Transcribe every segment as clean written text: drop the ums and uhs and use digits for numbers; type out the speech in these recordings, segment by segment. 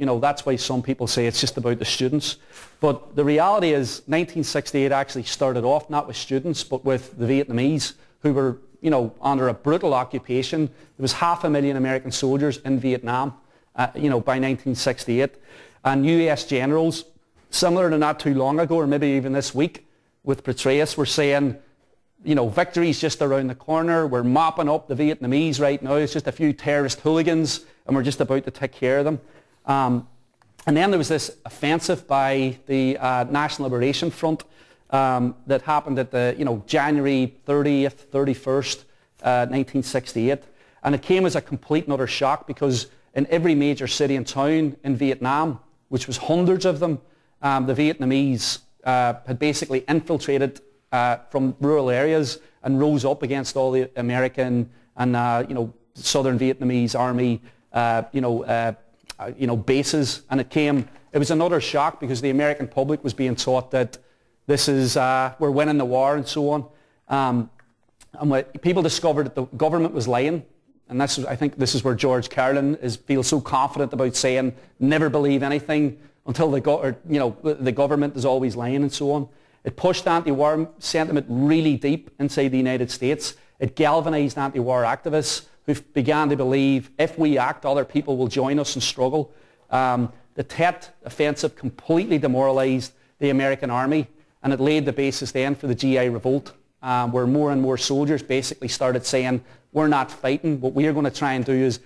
You know, that's why some people say it's just about the students. But the reality is 1968 actually started off not with students, but with the Vietnamese who were, you know, under a brutal occupation. There was 500,000 American soldiers in Vietnam, you know, by 1968. And US generals, similar to not too long ago, or maybe even this week, with Petraeus, were saying, you know, victory's just around the corner. We're mopping up the Vietnamese right now. It's just a few terrorist hooligans, and we're just about to take care of them. And then there was this offensive by the National Liberation Front that happened at the, you know, January 30th, 31st, 1968. And it came as a complete and utter shock because in every major city and town in Vietnam, which was hundreds of them, the Vietnamese had basically infiltrated from rural areas and rose up against all the American and you know, Southern Vietnamese army bases, and it was another shock because the American public was being taught that this is we're winning the war and so on, and when people discovered that the government was lying, and I think this is where George Carlin feels so confident about saying never believe anything until the government is always lying and so on. It pushed anti-war sentiment really deep inside the United States. It galvanized anti-war activists who began to believe if we act, other people will join us and struggle. The Tet offensive completely demoralized the American army, and it laid the basis then for the GI Revolt, where more and more soldiers basically started saying, we're not fighting. What we are going to try and do is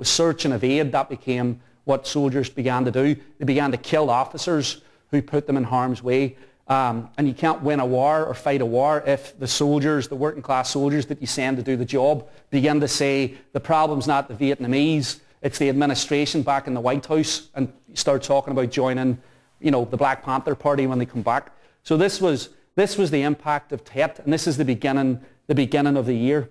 search and evade. That became what soldiers began to do. They began to kill officers who put them in harm's way. And you can't win a war or fight a war if the soldiers, the working class soldiers that you send to do the job, begin to say the problem's not the Vietnamese, it's the administration back in the White House, and start talking about joining, you know, the Black Panther Party when they come back. So this was the impact of Tet, and this is the beginning of the year.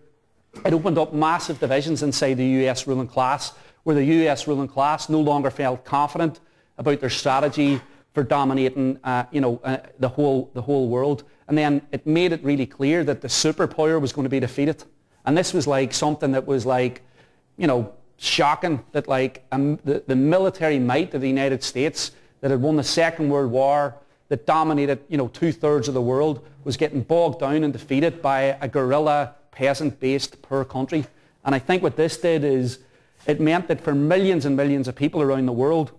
It opened up massive divisions inside the US ruling class, where the US ruling class no longer felt confident about their strategy for dominating, the whole world. And then it made it really clear that the superpower was going to be defeated. And this was like something that was like, you know, shocking, that like the military might of the United States that had won the Second World War, that dominated, you know, 2/3 of the world, was getting bogged down and defeated by a guerrilla, peasant-based poor country. And I think what this did is it meant that for millions and millions of people around the world,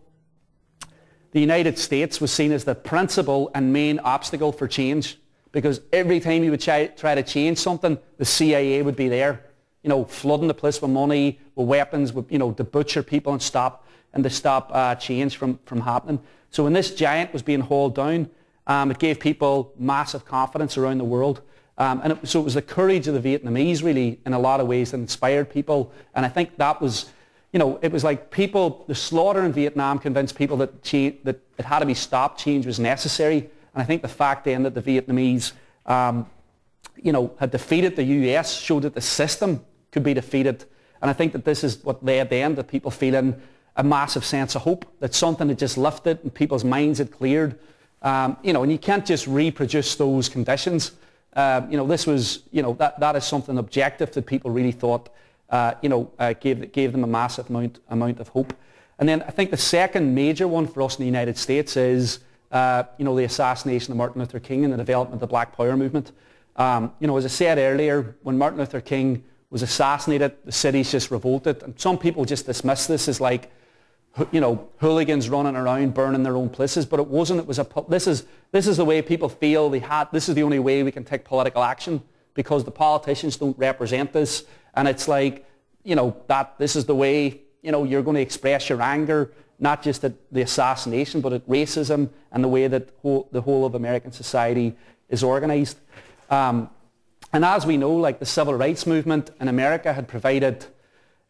the United States was seen as the principal and main obstacle for change, because every time you would try to change something, the CIA would be there, you know, flooding the place with money, with weapons, with, you know, to butcher people and to stop change from happening. So when this giant was being hauled down, it gave people massive confidence around the world. So it was the courage of the Vietnamese, really, in a lot of ways, that inspired people. And I think that was, you know, it was like the slaughter in Vietnam convinced people that it had to be stopped, change was necessary. And I think the fact then that the Vietnamese, had defeated the US showed that the system could be defeated. And I think that this is what led then to people feeling a massive sense of hope, that something had just lifted and people's minds had cleared. And you can't just reproduce those conditions. This was, that is something objective that people really thought, gave them a massive amount of hope. And then I think the second major one for us in the United States is, the assassination of Martin Luther King and the development of the Black Power movement. As I said earlier, when Martin Luther King was assassinated, the cities just revolted. And some people just dismiss this as like, hooligans running around burning their own places, but it wasn't. It was this is the way people feel. This is the only way we can take political action, because the politicians don't represent this. And it's like, that this is the way, you're going to express your anger, not just at the assassination, but at racism and the way that the whole of American society is organized. And as we know, like the civil rights movement in America had provided,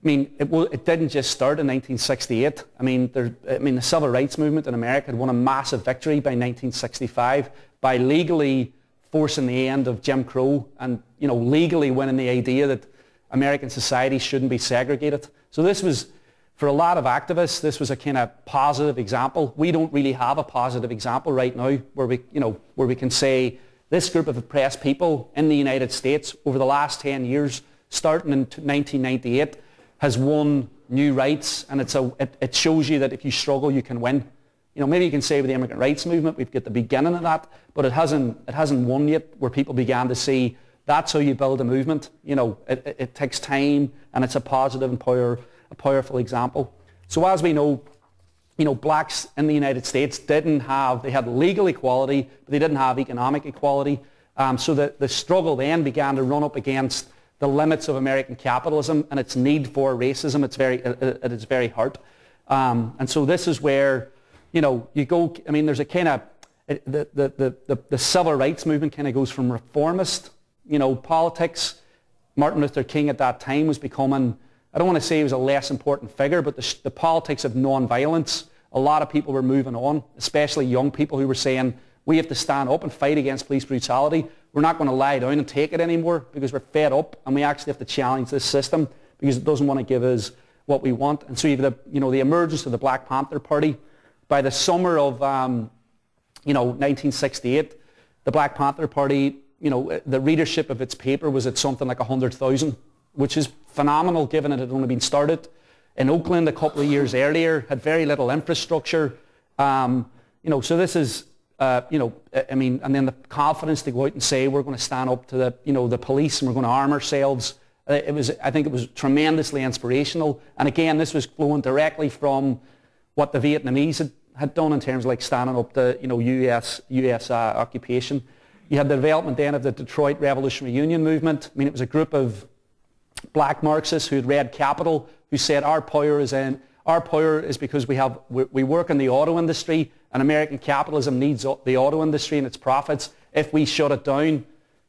it didn't just start in 1968. The civil rights movement in America had won a massive victory by 1965 by legally forcing the end of Jim Crow and, legally winning the idea that American society shouldn't be segregated. So this was, for a lot of activists, this was a kind of positive example. We don't really have a positive example right now where we can say this group of oppressed people in the United States over the last 10 years, starting in 1998, has won new rights, and it shows you that if you struggle, you can win. You know, maybe you can say with the immigrant rights movement, we've got the beginning of that, but it hasn't won yet, where people began to see that's how you build a movement. You know, it takes time, and it's a positive and powerful example. So as we know, you know, blacks in the United States they had legal equality, but they didn't have economic equality. So the struggle then began to run up against the limits of American capitalism and its need for racism at its very heart. And so this is where, you know, you go, I mean, there's a kind of, the civil rights movement kind of goes from reformist, you know, politics. Martin Luther King at that time was becoming, I don't want to say he was a less important figure, but the politics of non-violence, a lot of people were moving on, especially young people who were saying, we have to stand up and fight against police brutality. We're not going to lie down and take it anymore because we're fed up, and we actually have to challenge this system because it doesn't want to give us what we want. And so you have the emergence of the Black Panther Party. By the summer of 1968, the Black Panther Party, you know, the readership of its paper was at something like 100,000, which is phenomenal given it had only been started in Oakland a couple of years earlier, had very little infrastructure. You know, so this is, you know, I mean, and then the confidence to go out and say we're going to stand up to the police and we're going to arm ourselves. I think it was tremendously inspirational. And again, this was flowing directly from what the Vietnamese had done in terms of like standing up to, you know, US occupation. You had the development then of the Detroit Revolutionary Union movement. I mean, it was a group of black Marxists who had read Capital, who said our power is because we work in the auto industry, and American capitalism needs the auto industry and its profits. If we shut it down,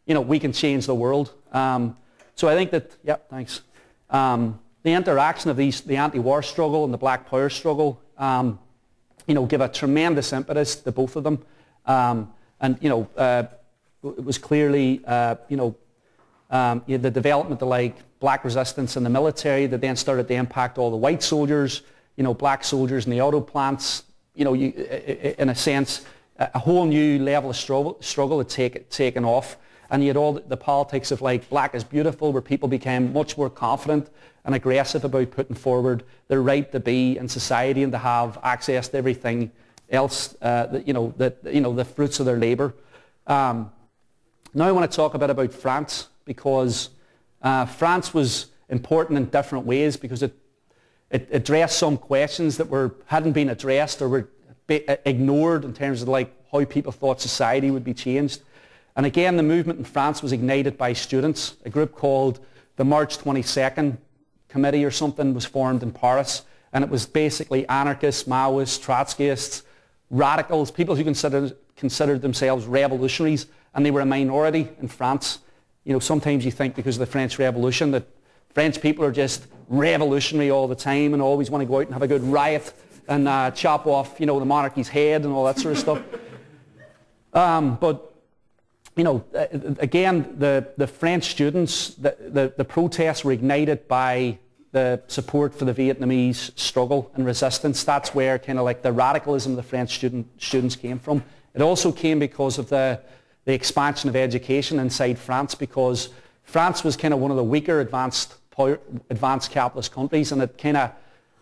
you know, we can change the world. So I think that, yeah, thanks. The interaction of the anti-war struggle and the Black Power struggle, you know, give a tremendous impetus to both of them. And, you know, it was clearly, you know, the development of like black resistance in the military that then started to impact all the white soldiers, you know, black soldiers in the auto plants, you know, in a sense, a whole new level of struggle had taken off. And you had all the politics of like black is beautiful, where people became much more confident and aggressive about putting forward their right to be in society and to have access to everything else, the fruits of their labour. Now I want to talk a bit about France, because France was important in different ways, because it addressed some questions that hadn't been addressed or were ignored in terms of like how people thought society would be changed. And again, the movement in France was ignited by students. A group called the March 22nd Committee or something was formed in Paris, and it was basically anarchists, Maoists, Trotskyists, radicals, people who considered themselves revolutionaries, and they were a minority in France. You know, sometimes you think because of the French Revolution that French people are just revolutionary all the time and always want to go out and have a good riot and chop off, you know, the monarchy's head and all that sort of stuff. But you know, again, the French students, the protests were ignited by the support for the Vietnamese struggle and resistance. That's where kind of like the radicalism of the French students came from. It also came because of the expansion of education inside France, because France was kind of one of the weaker advanced capitalist countries, and it kind of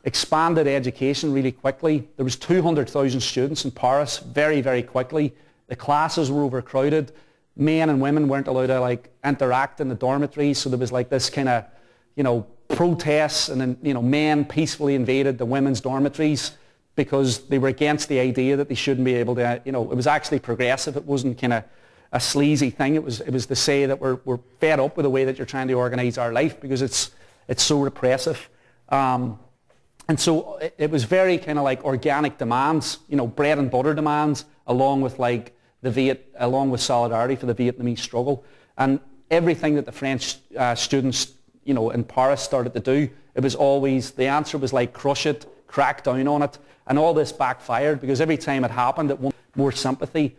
expanded education really quickly. There was 200,000 students in Paris very, very quickly. The classes were overcrowded. Men and women weren't allowed to like interact in the dormitories, so there was like this kind of, you know, protests, and then, you know, men peacefully invaded the women's dormitories because they were against the idea that they shouldn't be able to, you know, it was actually progressive. It wasn't kind of a sleazy thing. It was to say that we're fed up with the way that you're trying to organize our life because it's so repressive. And so it was very kind of like organic demands, you know, bread and butter demands, along with like along with solidarity for the Vietnamese struggle. And everything that the French students, you know, in Paris started to do, it was always, the answer was like crush it, crack down on it. And all this backfired because every time it happened, it won more sympathy.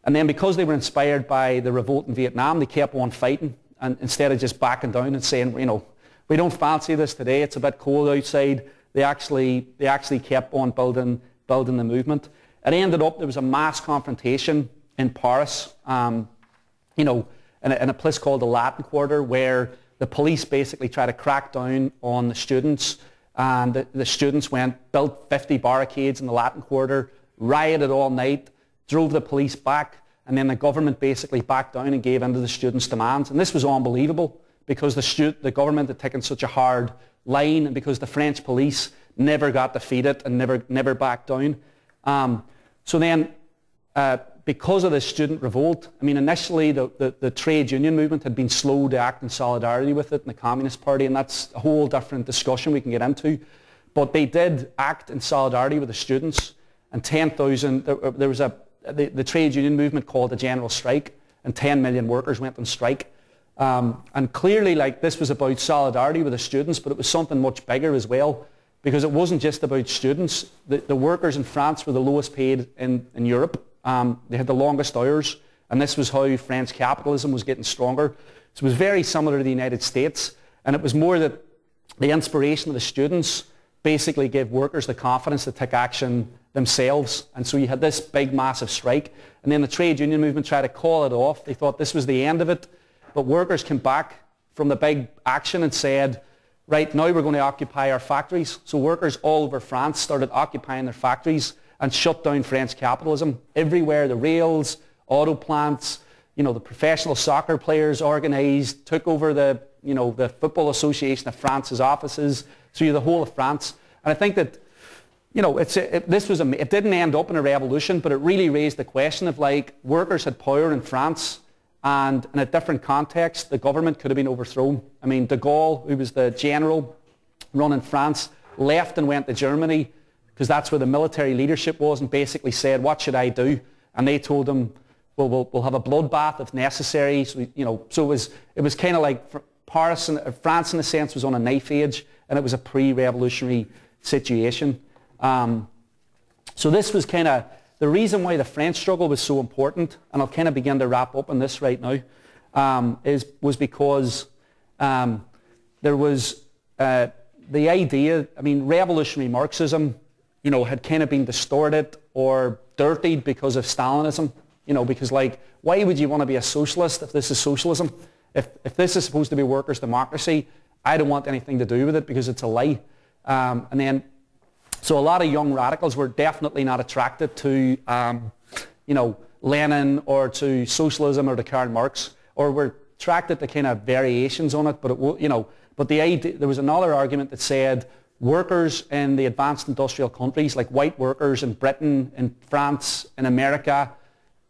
And then because they were inspired by the revolt in Vietnam, they kept on fighting. And instead of just backing down and saying, you know, we don't fancy this today, it's a bit cold outside, they actually kept on building the movement. It ended up, there was a mass confrontation in Paris, you know, in a place called the Latin Quarter, where the police basically tried to crack down on the students. and the students built 50 barricades in the Latin Quarter, rioted all night, drove the police back, and then the government basically backed down and gave in to the students' demands. And this was unbelievable because the government had taken such a hard line, and because the French police never got defeated and never backed down. So then, because of the student revolt, I mean, initially the trade union movement had been slow to act in solidarity with it in the Communist Party, and that's a whole different discussion we can get into. But they did act in solidarity with the students, and 10,000, there was the trade union movement called a general strike, and 10 million workers went on strike. And clearly, like, this was about solidarity with the students, but it was something much bigger as well, because it wasn't just about students. The workers in France were the lowest paid in Europe. They had the longest hours, and this was how French capitalism was getting stronger. So it was very similar to the United States, and it was more that the inspiration of the students basically gave workers the confidence to take action themselves. And so you had this big, massive strike, and then the trade union movement tried to call it off. They thought this was the end of it, but workers came back from the big action and said, right, now we're going to occupy our factories. So workers all over France started occupying their factories and shut down French capitalism. Everywhere, the rails, auto plants, the professional soccer players organised, took over the Football Association of France's offices, so you the whole of France. And I think that, it didn't end up in a revolution, but it really raised the question of, like, workers had power in France, and in a different context, the government could have been overthrown. I mean, de Gaulle, who was the general running France, left and went to Germany, because that's where the military leadership was, and basically said, what should I do? And they told him, well, we'll have a bloodbath if necessary. So, it was kind of like France, in a sense, was on a knife edge, and it was a pre-revolutionary situation. So this was kind of the reason why the French struggle was so important, and I'll kind of begin to wrap up on this right now, was because there was the idea, I mean, revolutionary Marxism, had kind of been distorted or dirtied because of Stalinism, because, like, why would you want to be a socialist if this is socialism? If this is supposed to be workers' democracy, I don't want anything to do with it because it's a lie. So a lot of young radicals were definitely not attracted to, Lenin or to socialism or to Karl Marx, or were attracted to kind of variations on it. But the idea, there was another argument that said workers in the advanced industrial countries, like white workers in Britain, in France, in America,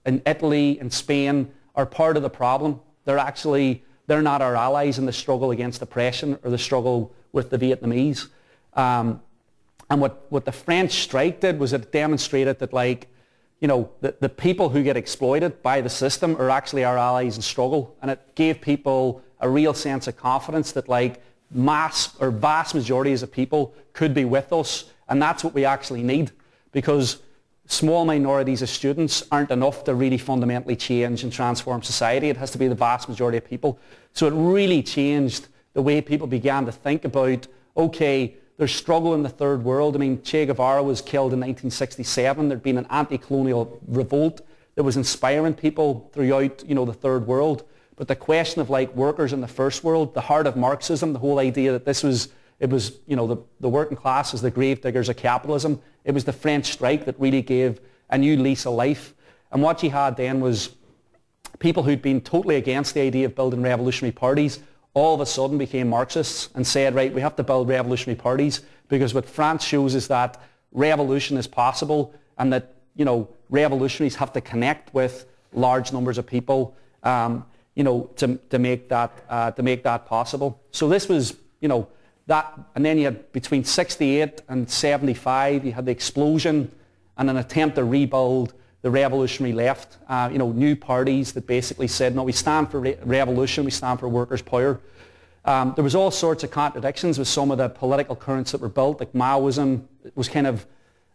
in Italy, in Spain, are part of the problem. They're not our allies in the struggle against oppression or the struggle with the Vietnamese. And what the French strike did was it demonstrated that, like, the people who get exploited by the system are actually our allies in struggle. And it gave people a real sense of confidence that, like, vast majorities of people could be with us. And that's what we actually need, because small minorities of students aren't enough to really fundamentally change and transform society. It has to be the vast majority of people. So it really changed the way people began to think about, okay, there's struggle in the third world. I mean, Che Guevara was killed in 1967. There'd been an anti-colonial revolt that was inspiring people throughout, the third world. But the question of, like, workers in the first world, the heart of Marxism, the whole idea that the working class is the gravediggers of capitalism. It was the French strike that really gave a new lease of life. And what you had then was people who'd been totally against the idea of building revolutionary parties all of a sudden became Marxists and said, right, we have to build revolutionary parties, because what France shows is that revolution is possible, and that, revolutionaries have to connect with large numbers of people, to make that possible. So this was, that, and then you had between 68 and 75, you had the explosion and an attempt to rebuild the revolutionary left, new parties that basically said, no, we stand for revolution, we stand for workers' power. There was all sorts of contradictions with some of the political currents that were built, like Maoism. It was kind of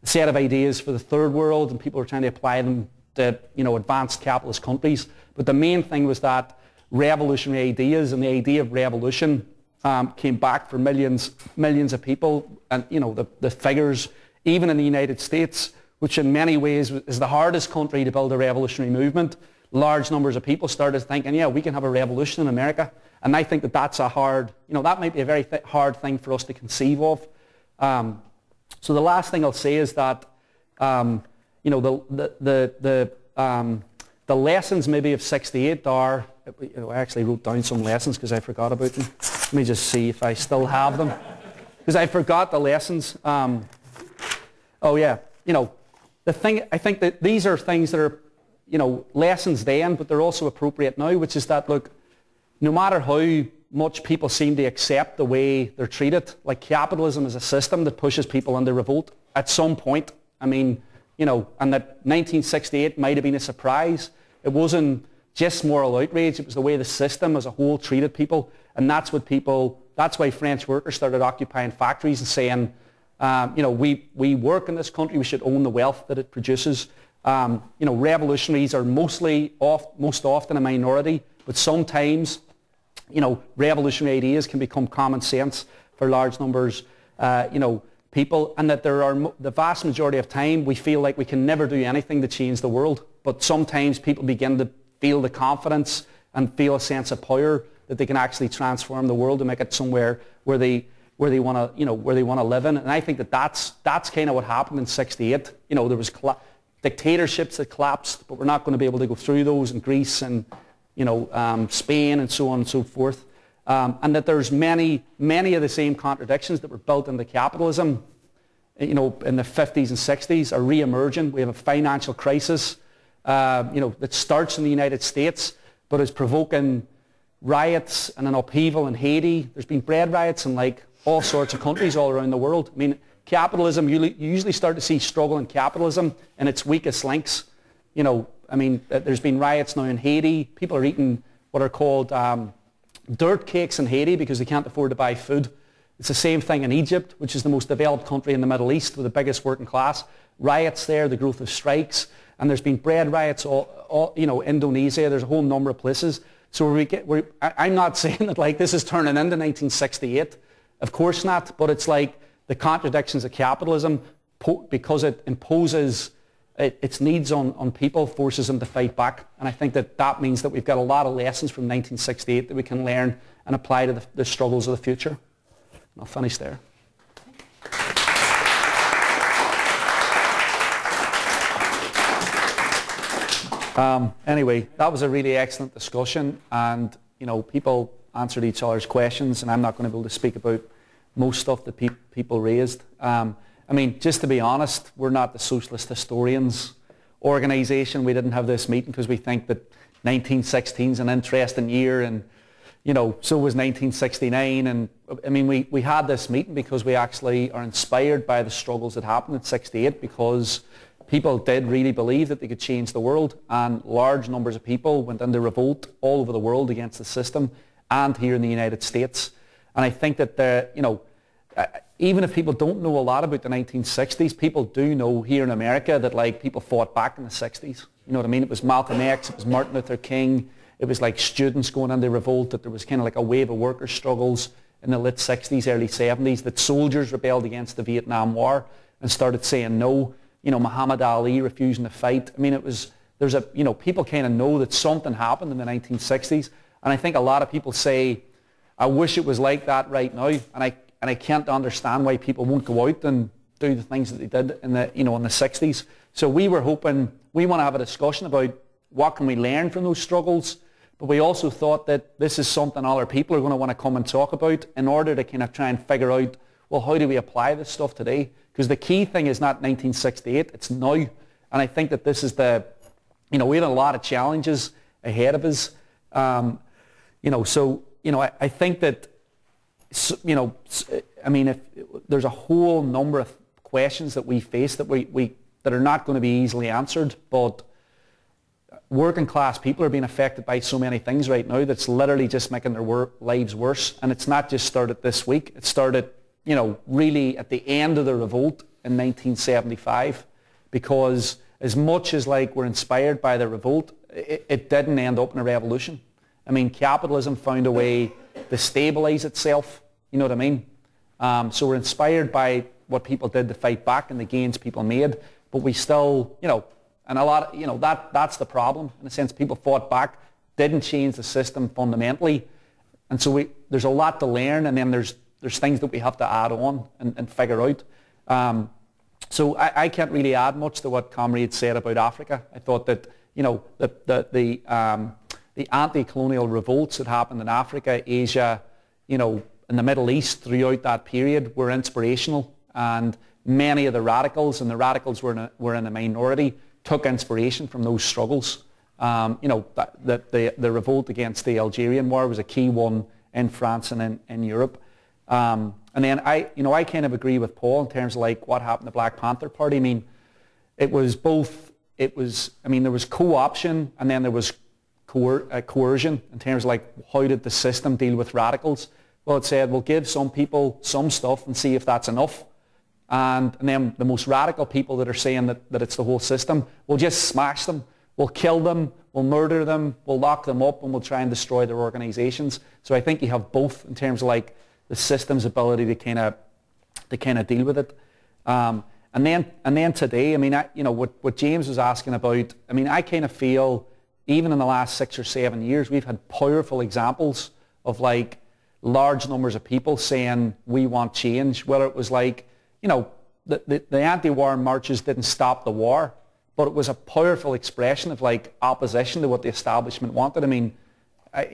a set of ideas for the third world, and people were trying to apply them to, advanced capitalist countries. But the main thing was that revolutionary ideas and the idea of revolution came back for millions of people. And, the figures, even in the United States, which in many ways is the hardest country to build a revolutionary movement, large numbers of people started thinking, yeah, we can have a revolution in America. And I think that that's that might be a very hard thing for us to conceive of. So the last thing I'll say is that you know, the lessons maybe of 68 are, you know, I actually wrote down some lessons because I forgot about them. Let me just see if I still have them, because I forgot the lessons. Oh yeah, you know, the thing, I think that these are things that are, you know, lessons then, but they're also appropriate now, which is that, look, no matter how much people seem to accept the way they're treated, like capitalism is a system that pushes people into revolt at some point. I mean, you know, and that 1968 might have been a surprise. It wasn't just moral outrage, it was the way the system as a whole treated people, and that's what people, that's why French workers started occupying factories and saying, you know, we work in this country, we should own the wealth that it produces. You know, revolutionaries are most often a minority, but sometimes, you know, revolutionary ideas can become common sense for large numbers, you know, people, and that there are, the vast majority of time, we feel like we can never do anything to change the world, but sometimes people begin to feel the confidence and feel a sense of power that they can actually transform the world and make it somewhere where they want to, you know, where they want to live in. And I think that that's kind of what happened in 68. You know, there was dictatorships that collapsed, but we're not going to be able to go through those in Greece and, you know, Spain and so on and so forth. And that there's many of the same contradictions that were built into capitalism, you know, in the 50s and 60s are re-emerging. We have a financial crisis, you know, that starts in the United States, but is provoking riots and an upheaval in Haiti. There's been bread riots in like all sorts of countries all around the world. I mean, capitalism, you usually start to see struggle in capitalism in its weakest links. You know, I mean, there's been riots now in Haiti. People are eating what are called dirt cakes in Haiti because they can't afford to buy food. It's the same thing in Egypt, which is the most developed country in the Middle East with the biggest working class. Riots there, the growth of strikes, and there's been bread riots all you know, Indonesia. There's a whole number of places. So I'm not saying that like this is turning into 1968. Of course not. But it's like the contradictions of capitalism, because it imposes its needs on people, forces them to fight back. And I think that means that we've got a lot of lessons from 1968 that we can learn and apply to the struggles of the future. And I'll finish there. Anyway, that was a really excellent discussion, and you know, people answered each other's questions, and I'm not going to be able to speak about most stuff that people raised. I mean, just to be honest, we're not the Socialist Historians Organisation. We didn't have this meeting because we think that 1916 is an interesting year, and you know, so was 1969. And I mean, we had this meeting because we actually are inspired by the struggles that happened in 68, because people did really believe that they could change the world, and large numbers of people went into revolt all over the world against the system, and here in the United States. And I think that you know, even if people don't know a lot about the 1960s, people do know here in America that like people fought back in the 60s. You know what I mean? It was Malcolm X, it was Martin Luther King, it was like students going into revolt, that there was kind of like a wave of worker struggles in the late 60s, early 70s, that soldiers rebelled against the Vietnam War and started saying no. You know, Muhammad Ali refusing to fight. I mean, you know, people kind of know that something happened in the 1960s, and I think a lot of people say, I wish it was like that right now, and I can't understand why people won't go out and do the things that they did in the, you know, in the 60s. So we were hoping, we want to have a discussion about what can we learn from those struggles, but we also thought that this is something other people are going to want to come and talk about in order to kind of try and figure out, well, how do we apply this stuff today? Because the key thing is not 1968, it's now. And I think that this is you know, we have a lot of challenges ahead of us. You know, so, you know, I think that, you know, I mean, if there's a whole number of questions that we face that that are not going to be easily answered, but working class people are being affected by so many things right now that's literally just making their lives worse. And it's not just started this week, it started, you know, really at the end of the revolt in 1975, because as much as like we're inspired by the revolt, it didn't end up in a revolution. I mean, capitalism found a way to stabilize itself, you know what I mean? So we're inspired by what people did to fight back and the gains people made, but we still, you know, and a lot, you know, that's the problem. In a sense, people fought back, didn't change the system fundamentally, and so there's a lot to learn, and then there's there's things that we have to add on and figure out. So I can't really add much to what Comrade said about Africa. I thought that, you know, the anti-colonial revolts that happened in Africa, Asia, you know, in the Middle East throughout that period were inspirational, and many of the radicals, and the radicals were in a minority, took inspiration from those struggles. You know, the revolt against the Algerian war was a key one in France and in Europe. And then I kind of agree with Paul in terms of like what happened to the Black Panther Party. I mean, there was co-option, and then there was coercion in terms of like how did the system deal with radicals. Well, it said we'll give some people some stuff and see if that's enough. And then the most radical people that are saying that it's the whole system, we'll just smash them, we'll kill them, we'll murder them, we'll lock them up, and we'll try and destroy their organizations. So I think you have both in terms of like the system's ability to kind of deal with it. And then today, I mean, you know, what James was asking about, I mean, I kind of feel even in the last 6 or 7 years, we've had powerful examples of like large numbers of people saying we want change, whether it was like, you know, the anti-war marches didn't stop the war, but it was a powerful expression of like opposition to what the establishment wanted. I mean, I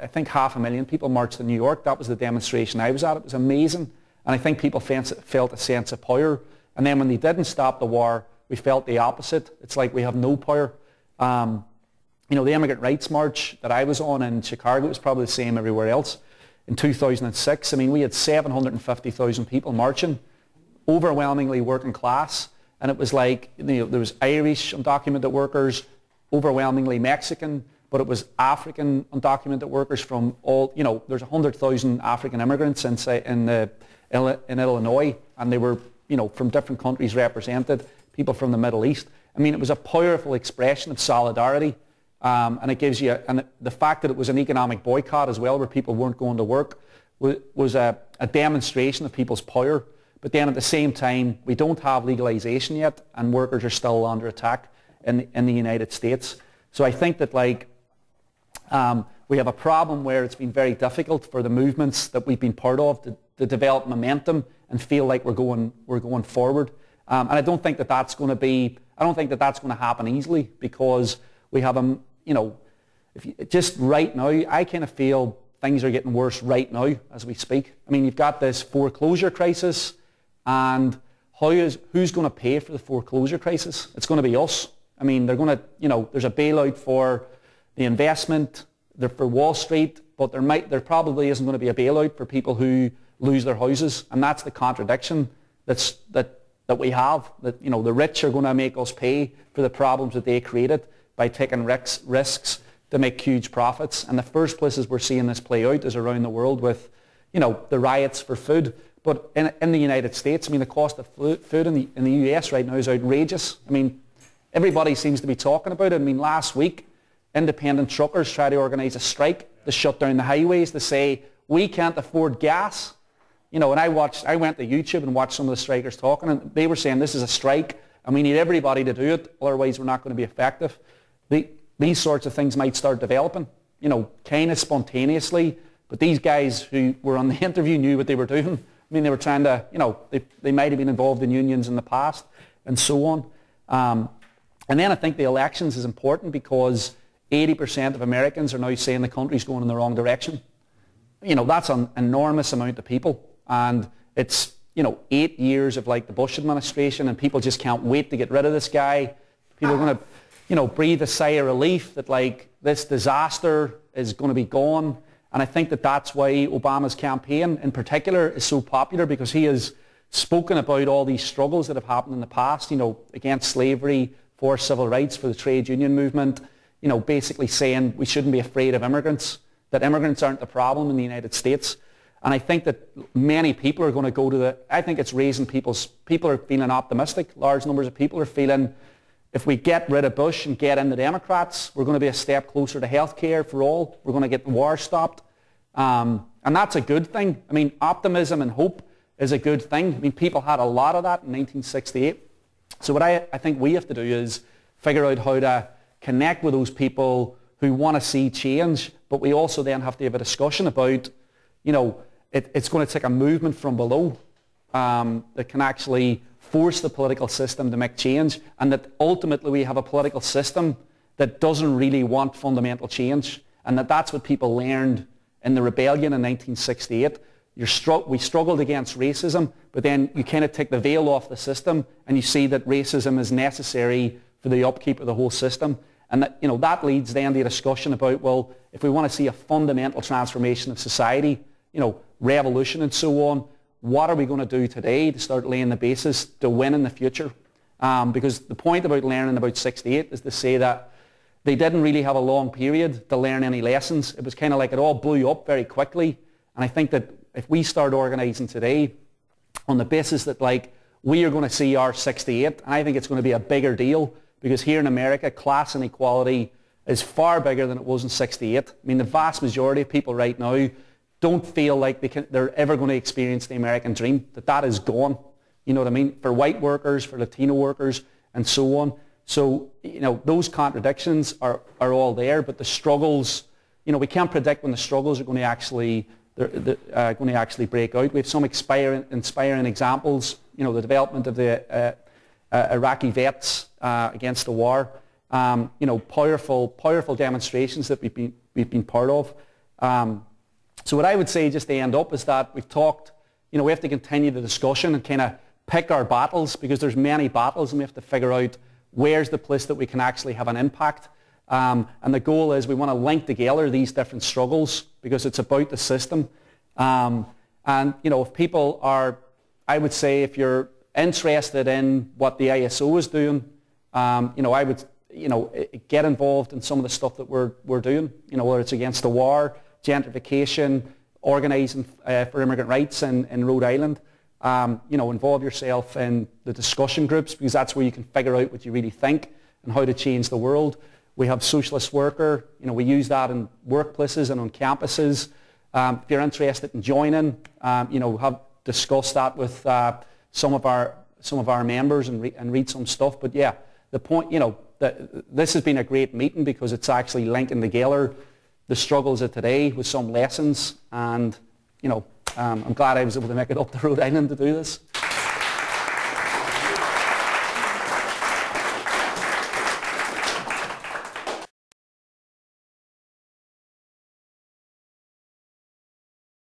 think 500,000 people marched in New York. That was the demonstration I was at. It was amazing. And I think people felt a sense of power. And then when they didn't stop the war, we felt the opposite. It's like we have no power. You know, the Immigrant Rights March that I was on in Chicago was probably the same everywhere else. In 2006, I mean, we had 750,000 people marching, overwhelmingly working class. And it was like, you know, there was Irish undocumented workers, overwhelmingly Mexican, but it was African undocumented workers from all, you know, there's 100,000 African immigrants in Illinois, and they were, you know, from different countries represented, people from the Middle East. I mean, it was a powerful expression of solidarity, and it gives you, and the fact that it was an economic boycott as well, where people weren't going to work, was a demonstration of people's power. But then at the same time, we don't have legalization yet, and workers are still under attack in the United States. So I think that like we have a problem where it's been very difficult for the movements that we've been part of to develop momentum and feel like we're going forward. And I don't think that that's going to happen easily, because we have you know, just right now, I kind of feel things are getting worse right now as we speak. I mean, you've got this foreclosure crisis, and who's going to pay for the foreclosure crisis? It's going to be us. I mean, they're going to, you know, there's a bailout for the investment, for Wall Street, but there probably isn't going to be a bailout for people who lose their houses, and that's the contradiction that we have. That, you know, the rich are going to make us pay for the problems that they created by taking risks to make huge profits. And the first places we're seeing this play out is around the world with, you know, the riots for food. But in the United States, I mean, the cost of food in the US right now is outrageous. I mean, everybody seems to be talking about it. I mean, last week, independent truckers tried to organise a strike to shut down the highways to say, we can't afford gas. You know, and I went to YouTube and watched some of the strikers talking, and they were saying this is a strike and we need everybody to do it, otherwise we're not going to be effective. These sorts of things might start developing, you know, kind of spontaneously, but these guys who were on the interview knew what they were doing. I mean, they were trying to, you know, they might have been involved in unions in the past and so on. And then I think the elections is important, because 80% of Americans are now saying the country's going in the wrong direction. You know, that's an enormous amount of people. And it's, you know, 8 years of like the Bush administration, and people just can't wait to get rid of this guy. People are going to, you know, breathe a sigh of relief that like this disaster is going to be gone. And I think that that's why Obama's campaign in particular is so popular, because he has spoken about all these struggles that have happened in the past, you know, against slavery, for civil rights, for the trade union movement, you know, basically saying we shouldn't be afraid of immigrants, that immigrants aren't the problem in the United States. And I think that many people are going to go to I think it's raising people are feeling optimistic. Large numbers of people are feeling, if we get rid of Bush and get in the Democrats, we're going to be a step closer to health care for all. We're going to get the war stopped. And that's a good thing. I mean, optimism and hope is a good thing. I mean, people had a lot of that in 1968. So what I think we have to do is figure out how to connect with those people who want to see change, but we also then have to have a discussion about, you know, it's going to take a movement from below that can actually force the political system to make change, and that ultimately we have a political system that doesn't really want fundamental change, and that's what people learned in the rebellion in 1968. We struggled against racism, but then you kind of take the veil off the system and you see that racism is necessary for the upkeep of the whole system. And that, that leads then to a discussion about, well, if we want to see a fundamental transformation of society, revolution and so on, what are we going to do today to start laying the basis to win in the future? Because the point about learning about 68 is to say that they didn't really have a long period to learn any lessons. It was kind of like it all blew up very quickly. And I think that if we start organising today on the basis that we are going to see our 68, I think it's going to be a bigger deal, because here in America, class inequality is far bigger than it was in 68. I mean, the vast majority of people right now don't feel like they're ever going to experience the American dream, that is gone. You know what I mean? For white workers, for Latino workers, and so on. So, those contradictions are all there, but the struggles, we can't predict when the struggles are going to actually break out. We have some inspiring examples, the development of the Iraqi vets against the war, powerful demonstrations that we've been part of. So what I would say just to end up is that we've talked, we have to continue the discussion and kind of pick our battles, because there's many battles and we have to figure out where's the place that we can actually have an impact. And the goal is we want to link together these different struggles, because it's about the system. And, if people are, I would say, if you're interested in what the ISO is doing, I would, get involved in some of the stuff that we're doing, whether it's against the war, gentrification, organising for immigrant rights in Rhode Island. Involve yourself in the discussion groups, because that's where you can figure out what you really think and how to change the world. We have Socialist Worker. We use that in workplaces and on campuses. If you're interested in joining, have discussed that with some of our members and read some stuff. But yeah, the point, this has been a great meeting, because it's actually linking together the struggles of today with some lessons, and I'm glad I was able to make it up to Rhode Island to do this.